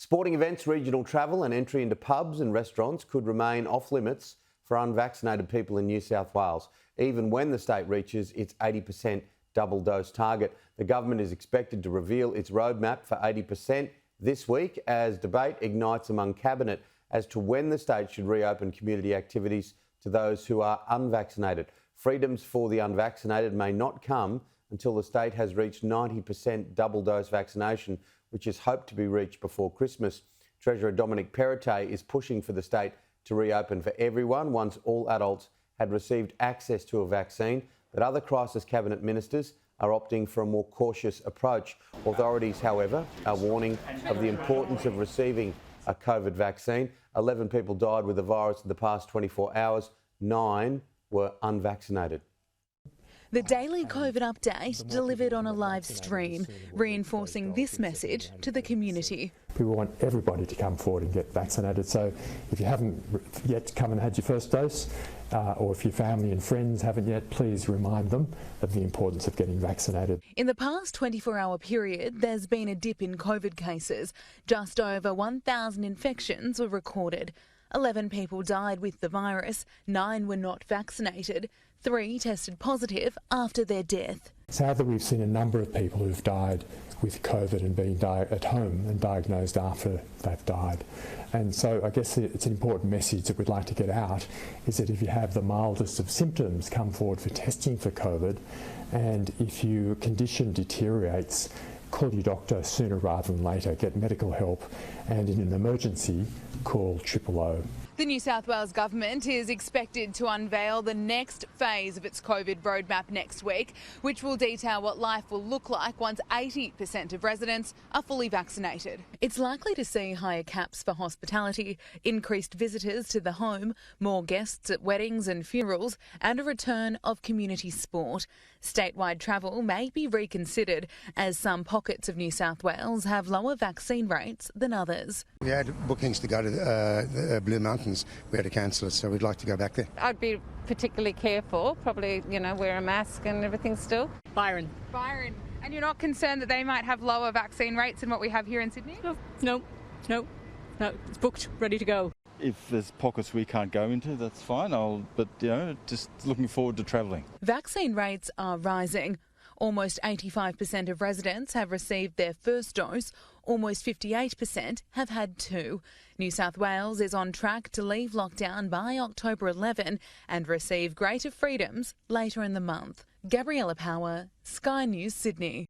Sporting events, regional travel and entry into pubs and restaurants could remain off limits for unvaccinated people in New South Wales, even when the state reaches its 80% double dose target. The government is expected to reveal its roadmap for 80% this week as debate ignites among Cabinet as to when the state should reopen community activities to those who are unvaccinated. Freedoms for the unvaccinated may not come until the state has reached 90% double dose vaccination, which is hoped to be reached before Christmas. Treasurer Dominic Perrottet is pushing for the state to reopen for everyone once all adults had received access to a vaccine, but other crisis cabinet ministers are opting for a more cautious approach. Authorities, however, are warning of the importance of receiving a COVID vaccine. 11 people died with the virus in the past 24 hours. 9 were unvaccinated. The daily COVID update delivered on a live stream, reinforcing this message to the community. We want everybody to come forward and get vaccinated. So if you haven't yet come and had your first dose, or if your family and friends haven't yet, please remind them of the importance of getting vaccinated. In the past 24-hour period, there's been a dip in COVID cases. Just over 1,000 infections were recorded. 11 people died with the virus, 9 were not vaccinated, 3 tested positive after their death. Sadly, we've seen a number of people who've died with COVID and been at home and diagnosed after they've died. And so I guess it's an important message that we'd like to get out, is that if you have the mildest of symptoms, come forward for testing for COVID, and if your condition deteriorates, call your doctor sooner rather than later, get medical help, and in an emergency, call 000. The New South Wales Government is expected to unveil the next phase of its COVID roadmap next week, which will detail what life will look like once 80% of residents are fully vaccinated. It's likely to see higher caps for hospitality, increased visitors to the home, more guests at weddings and funerals, and a return of community sport. Statewide travel may be reconsidered as some pockets of New South Wales have lower vaccine rates than others. We had bookings to go to the Blue Mountains. We had to cancel it, so we'd like to go back there. I'd be particularly careful, probably, wear a mask and everything still. Byron. And you're not concerned that they might have lower vaccine rates than what we have here in Sydney? No, it's booked, ready to go. If there's pockets we can't go into, that's fine. Just looking forward to travelling. Vaccine rates are rising. Almost 85% of residents have received their first dose. Almost 58% have had 2. New South Wales is on track to leave lockdown by October 11 and receive greater freedoms later in the month. Gabriella Power, Sky News, Sydney.